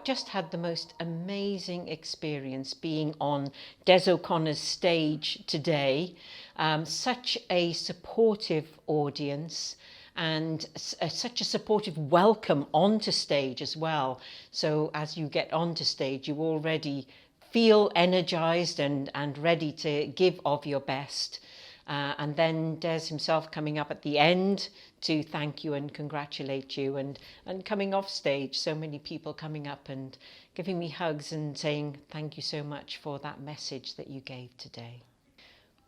I've just had the most amazing experience being on Des O'Connor's stage today. Such a supportive audience and such a supportive welcome onto stage as well. So as you get onto stage, you already feel energized and ready to give of your best. And then Des himself coming up at the end to thank you and congratulate you, and coming off stage, so many people coming up and giving me hugs and saying thank you so much for that message that you gave today.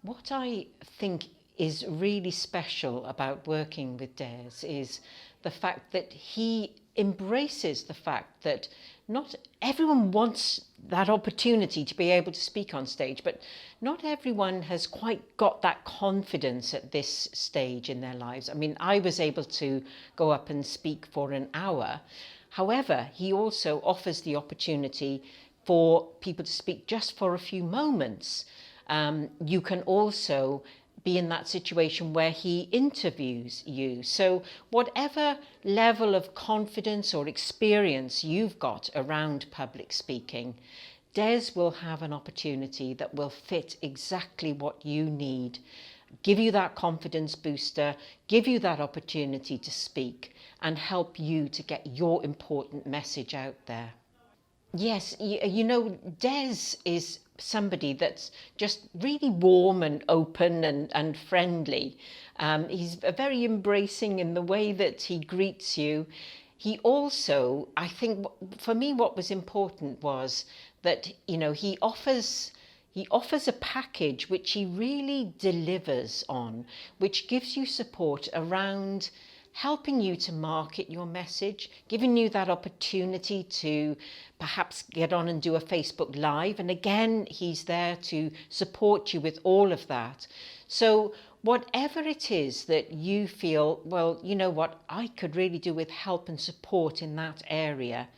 What I think is really special about working with Des is the fact that he embraces the fact that not everyone wants that opportunity to be able to speak on stage, but not everyone has quite got that confidence at this stage in their lives. I mean, I was able to go up and speak for an hour. However, he also offers the opportunity for people to speak just for a few moments. You can also be in that situation where he interviews you. So whatever level of confidence or experience you've got around public speaking, Des will have an opportunity that will fit exactly what you need, give you that confidence booster, give you that opportunity to speak and help you to get your important message out there. Yes, you know, Des is somebody that's just really warm and open and friendly. He's very embracing in the way that he greets you. He also, I think, for me, what was important was that, you know, he offers a package which he really delivers on, which gives you support around helping you to market your message, giving you that opportunity to perhaps get on and do a Facebook Live. And again, he's there to support you with all of that. So whatever it is that you feel, well, you know what, I could really do with help and support in that area,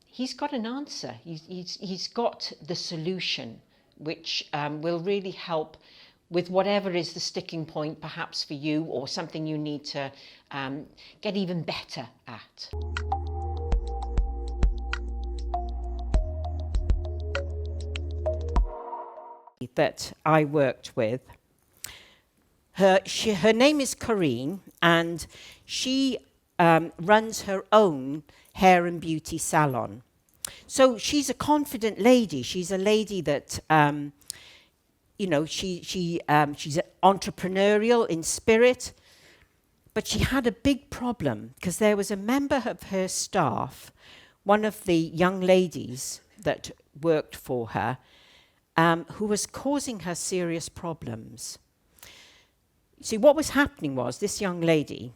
he's got an answer. He's got the solution, which will really help with whatever is the sticking point perhaps for you, or something you need to get even better at. That I worked with, her name is Corinne, and she runs her own hair and beauty salon. So she's a confident lady. She's a lady that you know, she's entrepreneurial in spirit, but she had a big problem because there was a member of her staff, one of the young ladies that worked for her, who was causing her serious problems. See, what was happening was this young lady,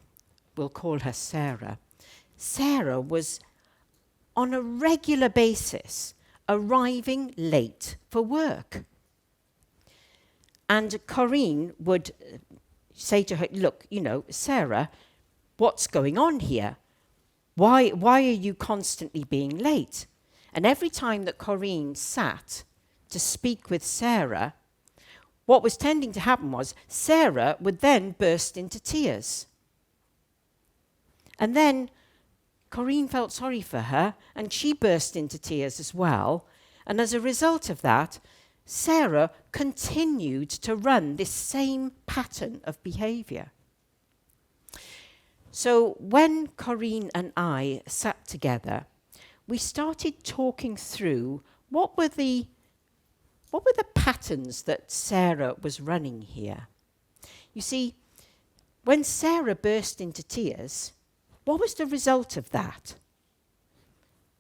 we'll call her Sarah. Sarah was on a regular basis arriving late for work. And Corinne would say to her, look, you know, Sarah, what's going on here? Why are you constantly being late? And every time that Corinne sat to speak with Sarah, what was tending to happen was Sarah would then burst into tears. And then Corinne felt sorry for her, and she burst into tears as well. And as a result of that, Sarah continued to run this same pattern of behavior. So when Corinne and I sat together, we started talking through what were the patterns that Sarah was running here. You see, when Sarah burst into tears, what was the result of that?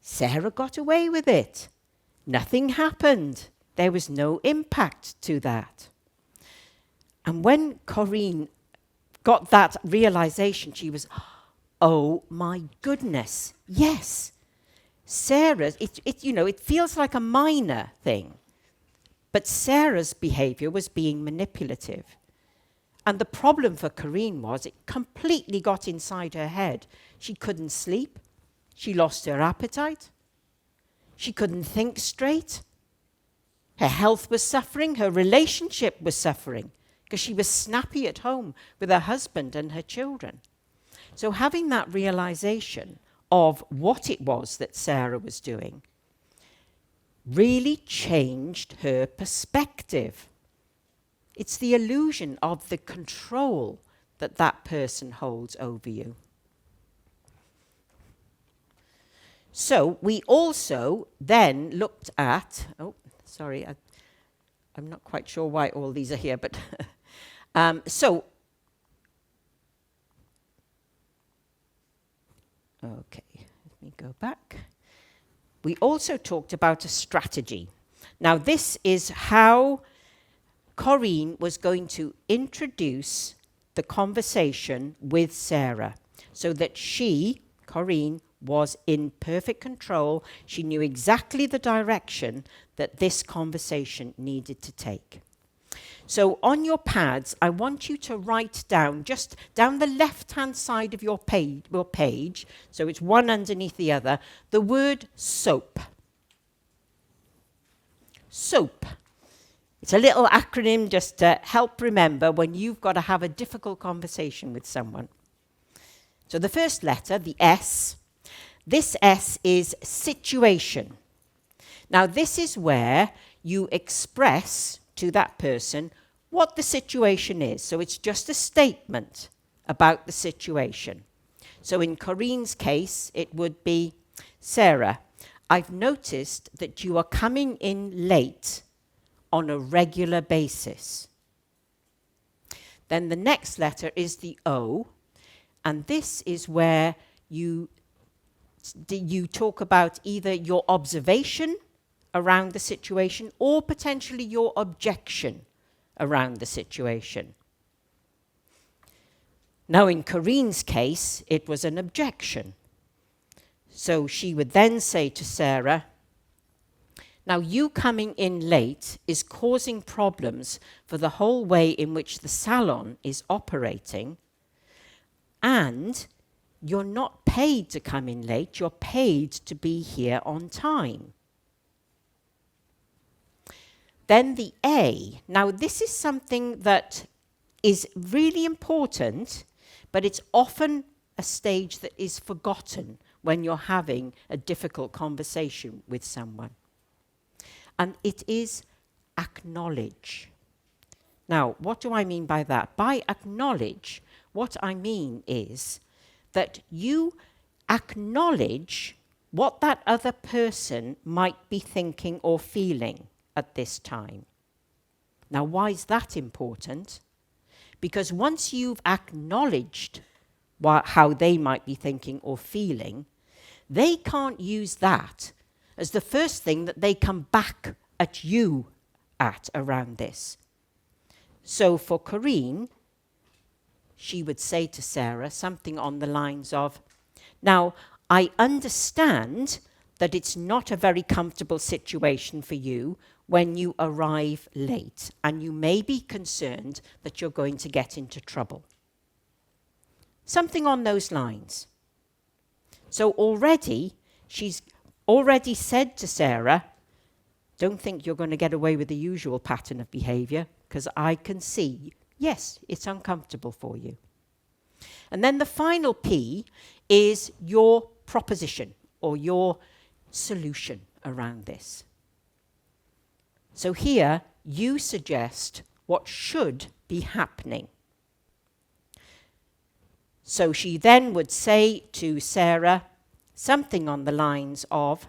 Sarah got away with it. Nothing happened. There was no impact to that. And when Corinne got that realization, she was, oh my goodness, yes. Sarah's, it feels like a minor thing, but Sarah's behavior was being manipulative. And the problem for Corinne was it completely got inside her head. She couldn't sleep. She lost her appetite. She couldn't think straight. Her health was suffering, her relationship was suffering, because she was snappy at home with her husband and her children. So having that realization of what it was that Sarah was doing really changed her perspective. It's the illusion of the control that that person holds over you. So we also then looked at, I'm not quite sure why all these are here, but okay, let me go back. We also talked about a strategy. Now this is how Corinne was going to introduce the conversation with Sarah so that she, Corinne, was in perfect control. She knew exactly the direction that this conversation needed to take. So on your pads, I want you to write down, just down the left-hand side of your page, so it's one underneath the other, the word soap. Soap. It's a little acronym just to help remember when you've got to have a difficult conversation with someone. So the first letter, the S, this S is situation. Now this is where you express to that person what the situation is. So it's just a statement about the situation. So in Corinne's case, it would be, Sarah, I've noticed that you are coming in late on a regular basis. Then the next letter is the O, and this is where you talk about either your observation around the situation or potentially your objection around the situation. Now in Corinne's case, it was an objection. So she would then say to Sarah, now you coming in late is causing problems for the whole way in which the salon is operating, and you're not paid to come in late, you're paid to be here on time. Then the A. Now this is something that is really important, but it's often a stage that is forgotten when you're having a difficult conversation with someone. And it is acknowledge. Now, what do I mean by that? By acknowledge, what I mean is that you acknowledge what that other person might be thinking or feeling at this time. Now, why is that important? Because once you've acknowledged how they might be thinking or feeling, they can't use that as the first thing that they come back at you at around this. So for Corinne, she would say to Sarah something on the lines of, now, I understand that it's not a very comfortable situation for you when you arrive late, and you may be concerned that you're going to get into trouble. Something on those lines. So already, she's already said to Sarah, don't think you're going to get away with the usual pattern of behavior, because I can see, yes, it's uncomfortable for you. And then the final P is your proposition or your solution around this. So here you suggest what should be happening. So she then would say to Sarah something on the lines of,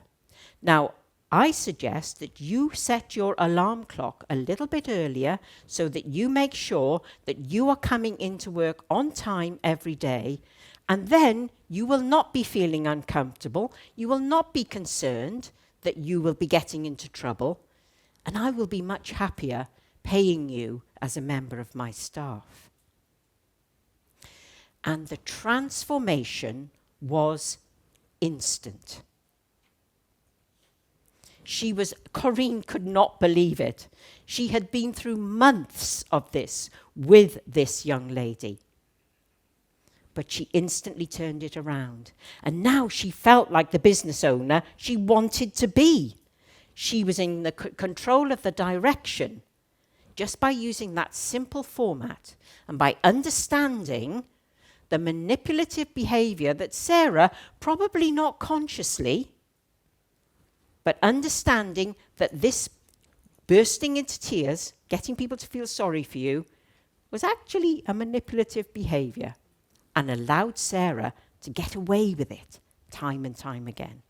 now I suggest that you set your alarm clock a little bit earlier so that you make sure that you are coming into work on time every day, and then you will not be feeling uncomfortable, you will not be concerned that you will be getting into trouble, and I will be much happier paying you as a member of my staff. And the transformation was instant. Corinne could not believe it. She had been through months of this with this young lady. But she instantly turned it around. And now she felt like the business owner she wanted to be. She was in the control of the direction just by using that simple format and by understanding the manipulative behavior that Sarah, probably not consciously, but understanding that this bursting into tears, getting people to feel sorry for you, was actually a manipulative behavior and allowed Sarah to get away with it time and time again.